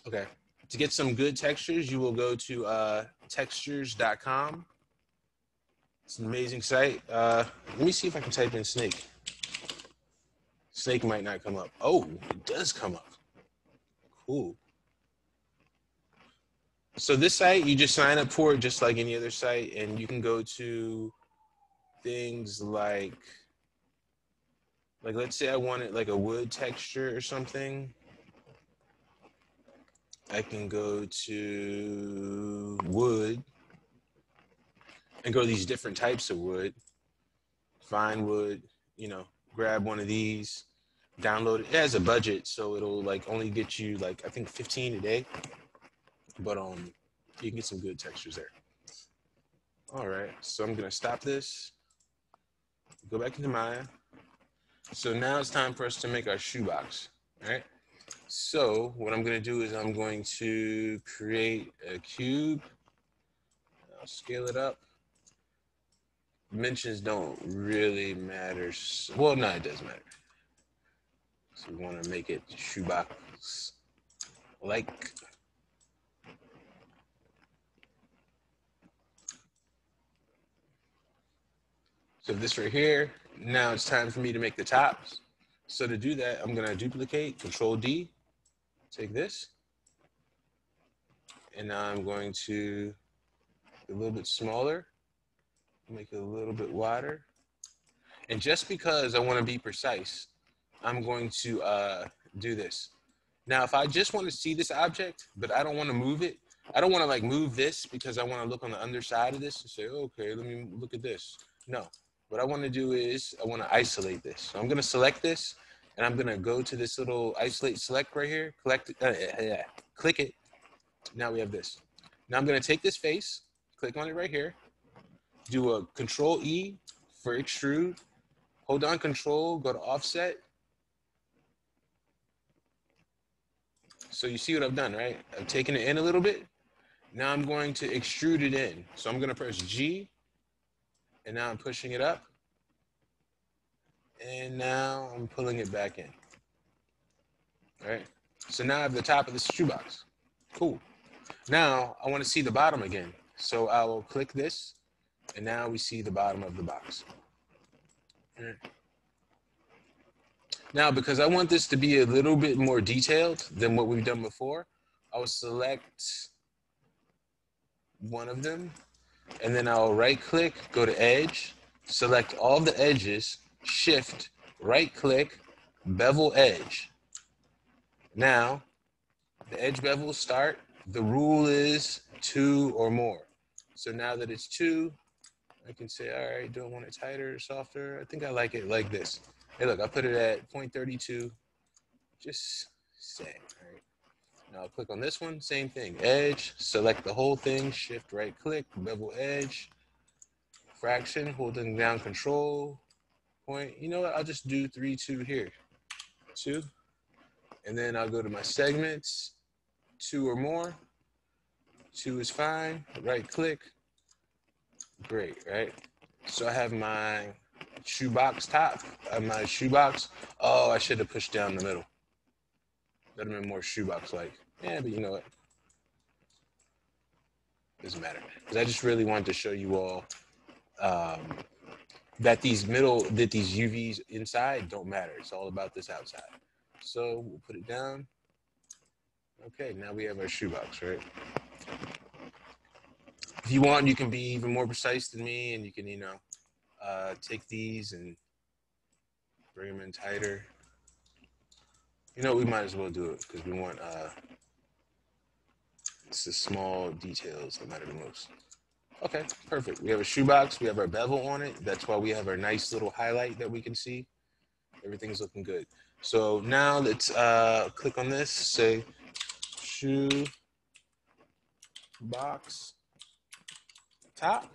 Okay. To get some good textures, you will go to textures.com. It's an amazing site. Let me see if I can type in snake. Snake might not come up. Oh, it does come up. Cool. So this site, you just sign up for it just like any other site, and you can go to things like let's say I wanted like a wood texture or something. I can go to wood and go to these different types of wood. Find wood, you know, grab one of these, download it. It has a budget, so it'll like only get you like I think 15 a day. But you can get some good textures there. All right, so I'm gonna stop this, go back into Maya. So now it's time for us to make our shoebox. All right. So what I'm gonna do is I'm going to create a cube. I'll scale it up. Dimensions don't really matter. Well, no, it does matter. So we want to make it shoebox like. So this right here, now it's time for me to make the tops. So to do that, I'm gonna duplicate, Control D, take this, and now I'm going to a little bit smaller, make it a little bit wider. And just because I want to be precise, I'm going to do this. Now, if I just want to see this object, but I don't want to move it, I don't want to like move this because I want to look on the underside of this and say, okay, let me look at this. No, what I want to do is I want to isolate this. So I'm going to select this and I'm going to go to this little isolate select right here, click it. Now we have this. Now I'm going to take this face, click on it right here, do a Control E for extrude, hold down Control, go to offset. So you see what I've done, right? I've taken it in a little bit. Now I'm going to extrude it in. So I'm going to press G, and now I'm pushing it up. And now I'm pulling it back in. All right. So now I have the top of this shoebox. Cool. Now I want to see the bottom again. So I will click this, and now we see the bottom of the box. All right. Now, because I want this to be a little bit more detailed than what we've done before, I will select one of them, and then I'll right click, go to edge, select all the edges, shift, right click, bevel edge. Now, the edge bevel start, the rule is 2 or more. So now that it's 2, I can say, all right, do I want it tighter or softer? I think I like it like this. Hey, look, I put it at 0.32, just say, all right. Now I'll click on this one, same thing, edge, select the whole thing, shift right click, bevel edge, fraction, holding down Control, point. You know what, I'll just do 3, 2 here, 2. And then I'll go to my segments, 2 or more, 2 is fine, right click, great, right? So I have my shoebox top, my shoebox. Oh, I should have pushed down the middle. That'd have been more shoebox-like. Yeah, but you know what? Doesn't matter. Because I just really wanted to show you all that these UVs inside don't matter. It's all about this outside. So we'll put it down. Okay, now we have our shoebox, right? If you want, you can be even more precise than me, and you can, take these and bring them in tighter. You know, we might as well do it because we want it's the small details that matter the most. Okay, perfect. We have a shoebox. We have our bevel on it. That's why we have our nice little highlight that we can see. Everything's looking good. So now let's click on this. Say shoe box top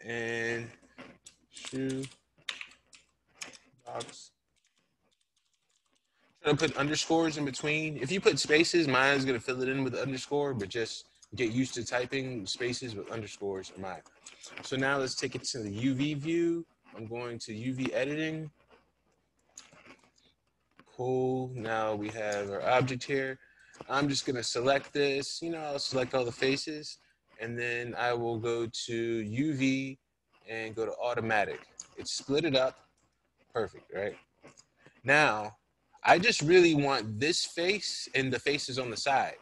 and shoe box. Try to put underscores in between. If you put spaces, mine is going to fill it in with the underscore, but just get used to typing spaces with underscores or mine. So now let's take it to the UV view. I'm going to UV editing. Cool. Now we have our object here. I'm just gonna select this, you know, I'll select all the faces, and then I will go to UV and go to automatic. It's split it up, perfect, right? Now, I just really want this face and the faces on the side.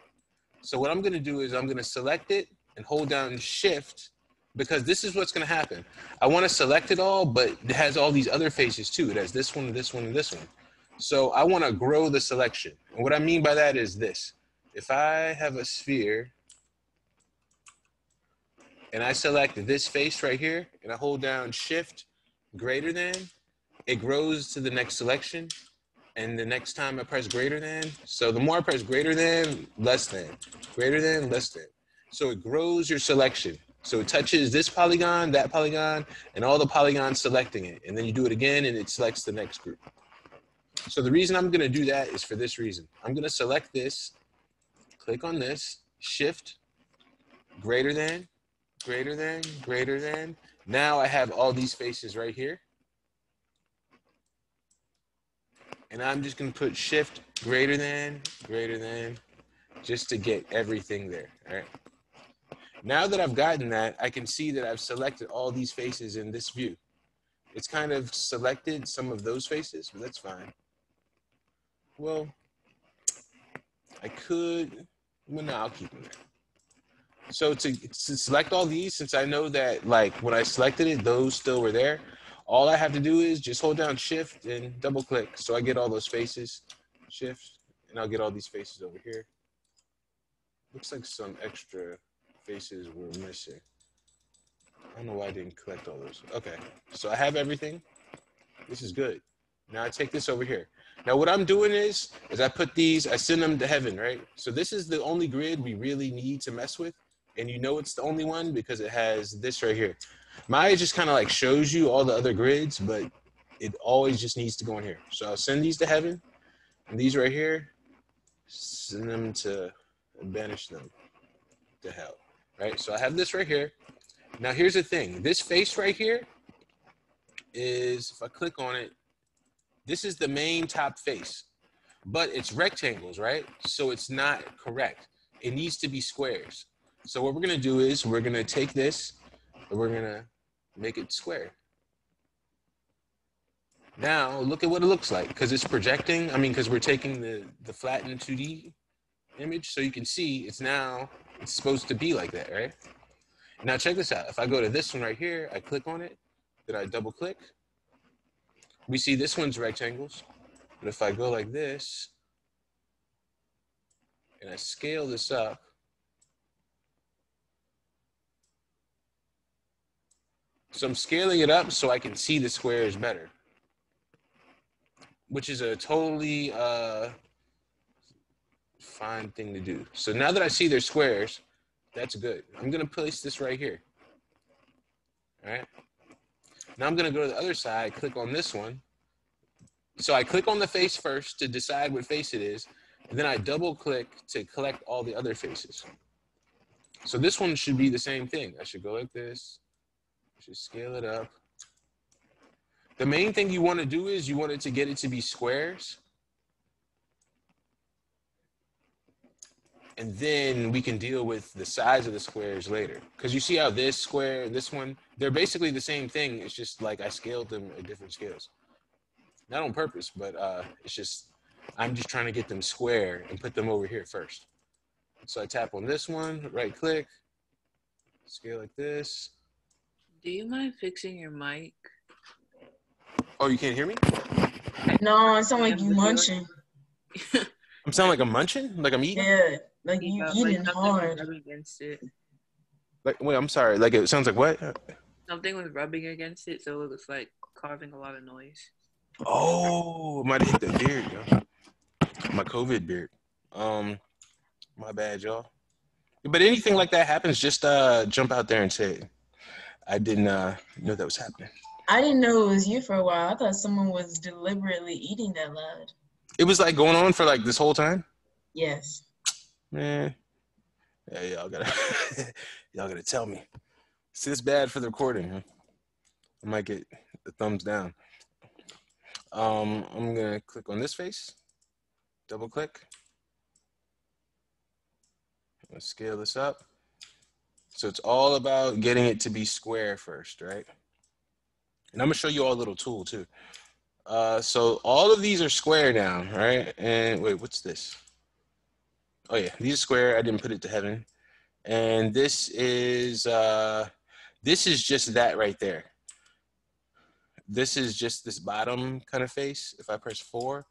So what I'm gonna do is I'm gonna select it and hold down shift, because this is what's gonna happen. I wanna select it all, but it has all these other faces too. It has this one, this one, and this one. So I wanna grow the selection. And what I mean by that is this. If I have a sphere and I select this face right here and I hold down shift greater than, it grows to the next selection. And the next time I press greater than, so the more I press greater than, less than, greater than, less than. So it grows your selection. So it touches this polygon, that polygon, and all the polygons selecting it. And then you do it again and it selects the next group. So the reason I'm gonna do that is for this reason. I'm gonna select this, click on this, shift, greater than, greater than, greater than. Now I have all these faces right here. And I'm just gonna put shift, greater than, just to get everything there, all right? Now that I've gotten that, I can see that I've selected all these faces in this view. It's kind of selected some of those faces, but that's fine. Well, I could, well, no, I'll keep them there. So to select all these, since I know that like when I selected it, those still were there, all I have to do is just hold down shift and double click. So I get all those faces, shift, and I'll get all these faces over here. Looks like some extra faces were missing. I don't know why I didn't collect all those. Okay, so I have everything. This is good. Now I take this over here. Now what I'm doing is I put these, I send them to heaven, right? So this is the only grid we really need to mess with. And you know it's the only one because it has this right here. Maya just kind of like shows you all the other grids, but it always just needs to go in here. So I'll send these to heaven, and these right here, send them to, banish them to hell, right? So I have this right here. Now here's the thing. This face right here is, if I click on it, this is the main top face, but it's rectangles, right? So it's not correct. It needs to be squares. So what we're gonna do is we're gonna take this and we're gonna make it square. Now look at what it looks like, because it's projecting, because we're taking the flattened 2D image, so you can see it's supposed to be like that, right? Now check this out. If I go to this one right here, I click on it, then I double click. We see this one's rectangles, but if I go like this and I scale this up, so I'm scaling it up so I can see the squares better, which is a totally fine thing to do. So now that I see their squares, that's good. I'm gonna place this right here, all right? Now I'm gonna go to the other side, click on this one. So I click on the face first to decide what face it is, and then I double click to collect all the other faces. So this one should be the same thing. I should go like this, should scale it up. The main thing you wanna do is you want it to get it to be squares. And then we can deal with the size of the squares later. Because you see how this square, this one, they're basically the same thing. It's just like I scaled them at different scales. Not on purpose, but it's just, I'm just trying to get them square and put them over here first. So I tap on this one, right click, scale like this. Do you mind fixing your mic? Oh, you can't hear me? No, it sounds like you munching. I'm sounding like I'm munching? Like I'm eating? Yeah, like you eating hard. Rubbing against it. Like, wait, I'm sorry. Like it sounds like what? Something was rubbing against it, so it was like causing a lot of noise. Oh, I might have hit the beard, yo. My COVID beard. My bad, y'all. But anything like that happens, just jump out there and say it. I didn't know that was happening. I didn't know it was you for a while. I thought someone was deliberately eating that loud. It was like going on for like this whole time? Yes. Man. Yeah, y'all gotta tell me. See, it's bad for the recording, huh? I might get the thumbs down. I'm gonna click on this face, double click. Let's scale this up. So it's all about getting it to be square first, right? And I'm gonna show you all a little tool too. So all of these are square now, right? And wait, what's this? Oh yeah, these are square. I didn't put it to heaven. And this is just that right there. This is just this bottom kind of face. If I press 4,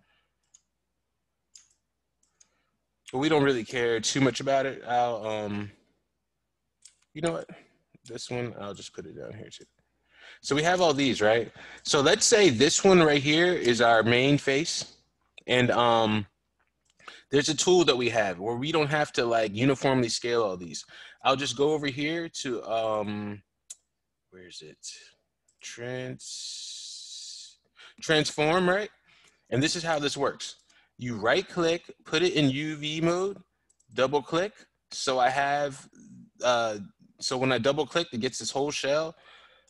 but we don't really care too much about it. I'll you know what? This one I'll just put it down here too. So we have all these, right? So let's say this one right here is our main face, and there's a tool that we have where we don't have to like uniformly scale all these. I'll just go over here to where is it? Transform, right? And this is how this works. You right click, put it in UV mode, double click. So I have so when I double click, it gets this whole shell.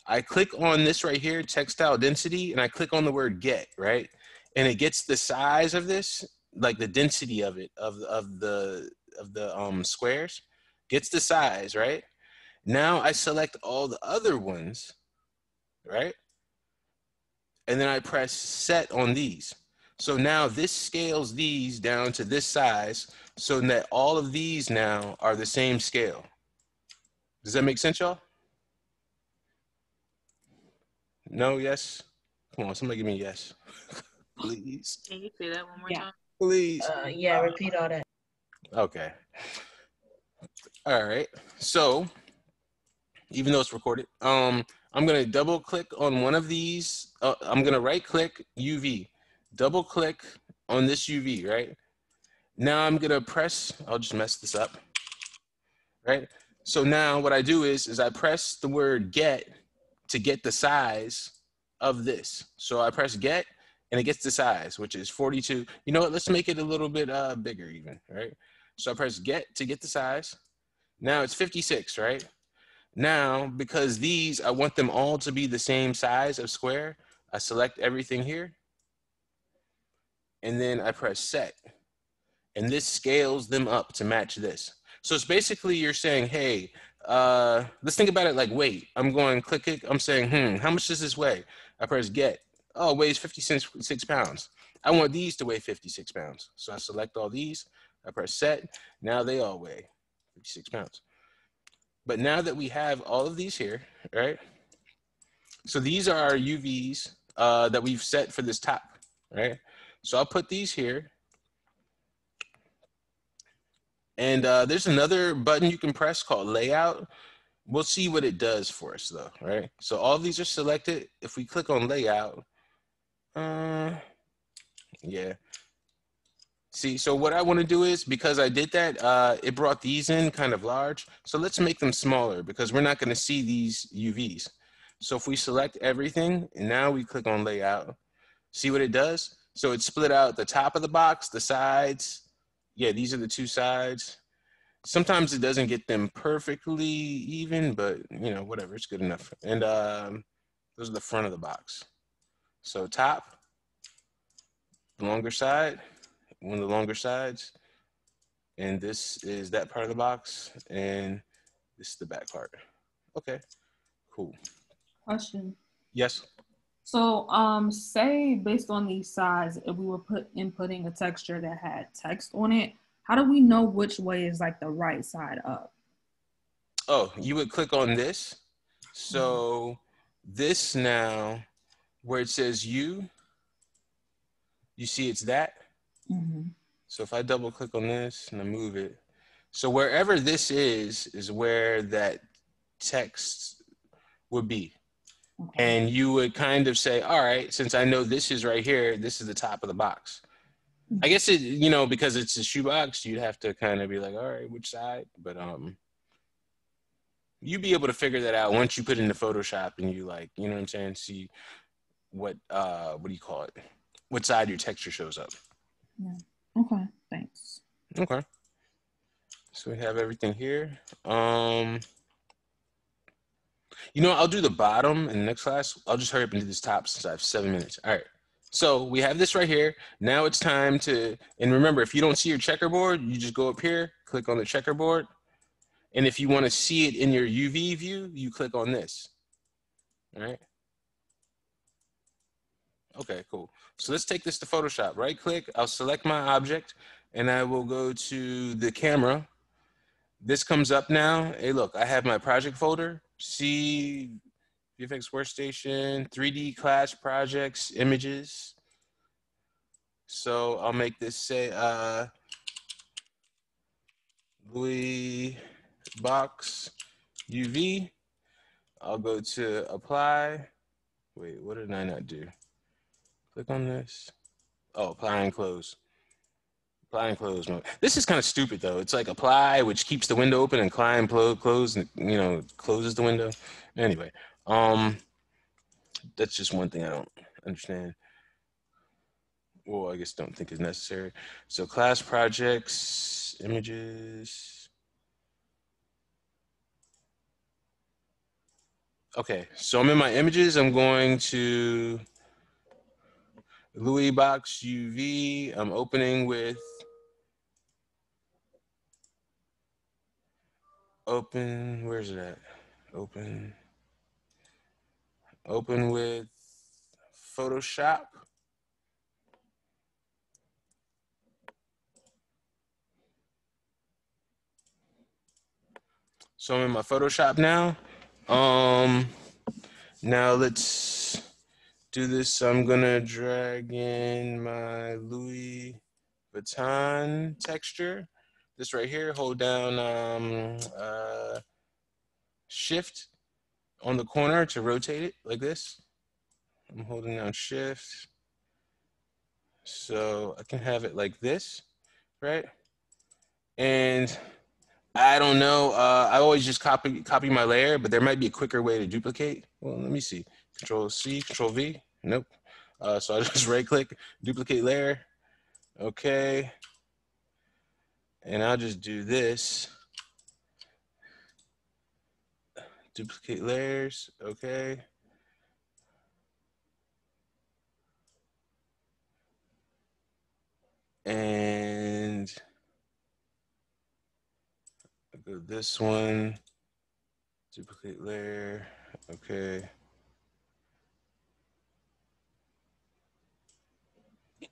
I click on this right here, textile density, and I click on the word get, right? And it gets the size of this, like the density of it, of the squares, gets the size, right? Now I select all the other ones, right? And then I press set on these. So now this scales these down to this size so that all of these now are the same scale. Does that make sense, y'all? No, yes? Come on, somebody give me a yes. Please. Can you say that one more Yeah. time? Please. Yeah, repeat all that. Okay. All right. So even though it's recorded, I'm gonna double click on one of these. I'm gonna right click UV, double click on this UV, right? Now I'm gonna press, I'll just mess this up, right? So now what I do is I press the word get to get the size of this. So I press get and it gets the size, which is 42. You know what, let's make it a little bit bigger even, right? So I press get to get the size. Now it's 56, right? Now, because these, I want them all to be the same size of square, I select everything here. And then I press set. And this scales them up to match this. So it's basically you're saying, hey, let's think about it like weight. I'm going click it. I'm saying, how much does this weigh? I press get. Oh, it weighs 56 pounds. I want these to weigh 56 pounds. So I select all these. I press set. Now they all weigh 56 pounds. But now that we have all of these here, right? So these are our UVs that we've set for this top, right? So I'll put these here. And there's another button you can press called layout. We'll see what it does for us though, right? So all of these are selected. If we click on layout, yeah. See, so what I want to do is, because I did that, it brought these in kind of large. So let's make them smaller because we're not going to see these UVs. So if we select everything and now we click on layout, see what it does? So it split out the top of the box, the sides. Yeah, these are the two sides. Sometimes it doesn't get them perfectly even, but you know, whatever, it's good enough. And those are the front of the box. So top, the longer side, one of the longer sides, and this is that part of the box, and this is the back part. Okay, cool. Question. Yes. So, say based on these sides, if we were inputting a texture that had text on it, how do we know which way is like the right side up? Oh, you would click on this. So this now, where it says you see it's that. Mm-hmm. So if I double click on this and I move it, so wherever this is where that text would be. Okay. And you would kind of say, all right, since I know this is right here, this is the top of the box. I guess it, you know, because it's a shoebox, you'd have to kind of be like, all right, which side? But you'd be able to figure that out once you put it into Photoshop and you like, you know what I'm saying? See what do you call it? What side your texture shows up. Yeah. Okay, thanks. Okay. So we have everything here. You know, I'll do the bottom in the next class. I'll just hurry up and do this top since I have 7 minutes. All right. So we have this right here. Now it's time to, and remember, if you don't see your checkerboard, you just go up here, click on the checkerboard, And if you want to see it in your UV view, you click on this. All right. Okay, cool. So let's take this to Photoshop. Right click, I'll select my object, and I will go to the camera. This comes up now. Hey, look, I have my project folder. See VFX Workstation, 3D class projects, images. So I'll make this say Louis box UV. I'll go to apply. Wait, what did I not do? Click on this. Oh, apply and close. Apply and close mode. This is kind of stupid though. It's like apply, which keeps the window open, and climb, close, and closes the window. Anyway, that's just one thing I don't understand. Well, I guess don't think is necessary. So class projects, images. Okay, so I'm in my images. I'm going to Louis box UV. I'm opening with open. Where's it at? Open with Photoshop. So I'm in my Photoshop now. Now let's do this. I'm gonna drag in my Louis Vuitton texture. This right here, hold down Shift on the corner to rotate it like this. I'm holding down Shift. So I can have it like this, right? And I don't know. I always just copy my layer, but there might be a quicker way to duplicate. Well, let me see. Control C, Control V. Nope. So I just right click, duplicate layer. Okay. And I'll just do this. Duplicate layers. Okay. And I'll go this one. Duplicate layer. Okay.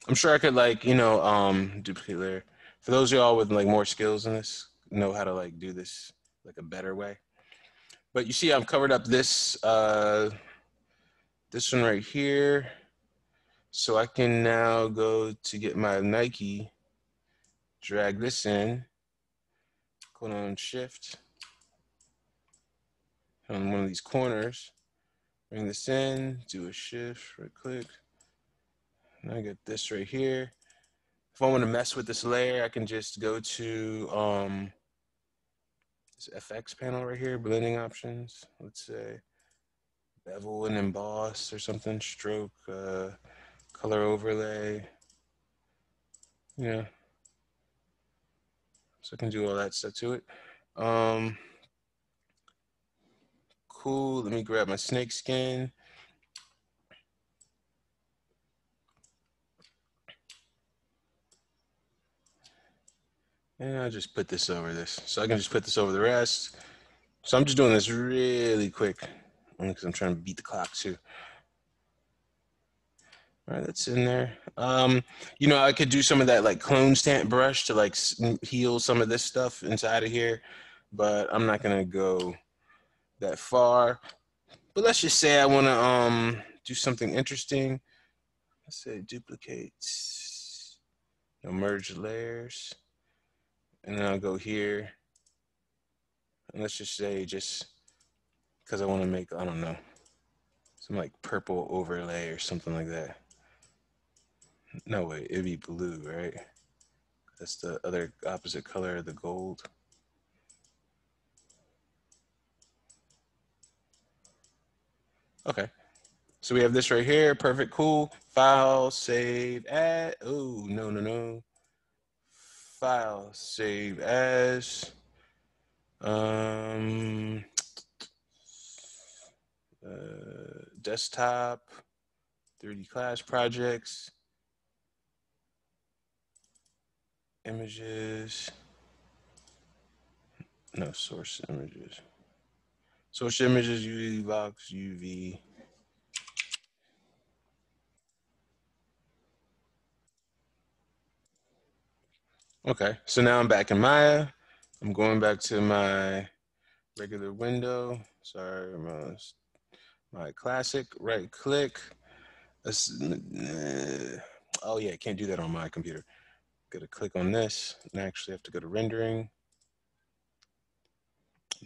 I'm sure I could duplicate layer. For those of y'all with like more skills in this, know how to like do this like a better way. But you see I've covered up this this one right here. So I can now go to get my Nike, drag this in, click on Shift on one of these corners, bring this in, do a Shift, right click. And I get this right here. If I want to mess with this layer, I can just go to this FX panel right here, blending options. Let's say bevel and emboss or something, stroke, color overlay. Yeah. So I can do all that stuff to it. Cool. Let me grab my snake skin. And I'll just put this over this. So I can just put this over the rest. So I'm just doing this really quick because I'm trying to beat the clock too. All right, that's in there. I could do some of that like clone stamp brush to like heal some of this stuff inside of here, but I'm not gonna go that far. But let's just say I want to do something interesting. Let's say duplicate, merge layers, and then I'll go here. And let's just say just because I want to make, I don't know, some like purple overlay or something like that. No, wait, it'd be blue, right? That's the other opposite color of the gold. Okay. So we have this right here. Perfect, cool. File, save, add. Oh, no. File, save as. Desktop, 3D class projects, images. No, source images. Source images, UV box, UV. Okay, so now I'm back in Maya. I'm going back to my regular window. Sorry, my classic. Right click. Oh yeah, can't do that on my computer. Gotta click on this. And I actually have to go to rendering.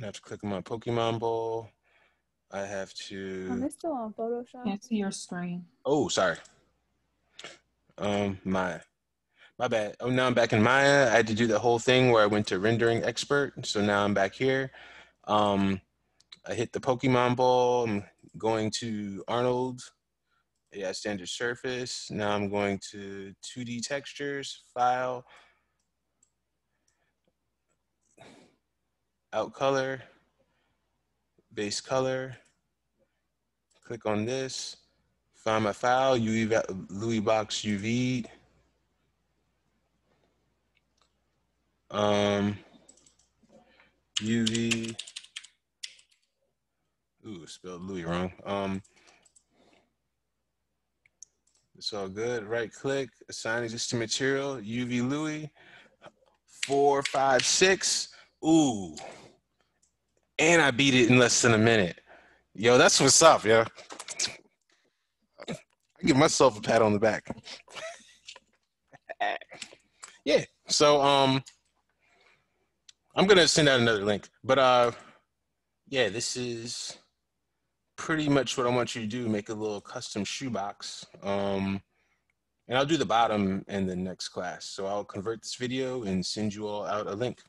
I have to click on my Pokemon ball. I have to. Am I still on Photoshop? Can't see your screen. Oh, sorry. My bad. Oh, now I'm back in Maya. I had to do the whole thing where I went to rendering expert. So now I'm back here. I hit the Pokemon ball. I'm going to Arnold. Yeah, standard surface. Now I'm going to 2D textures, file, out color, base color. Click on this. Find my file, Louis Box UV. UV. Ooh, spelled Louis wrong. It's all good. Right click, assign existing material, UV Louis. 4, 5, 6. Ooh. And I beat it in less than a minute. Yo, that's what's up, yo. I give myself a pat on the back. Yeah. So I'm gonna send out another link. But yeah, this is pretty much what I want you to do, make a little custom shoebox. And I'll do the bottom in the next class. So I'll convert this video and send you all out a link.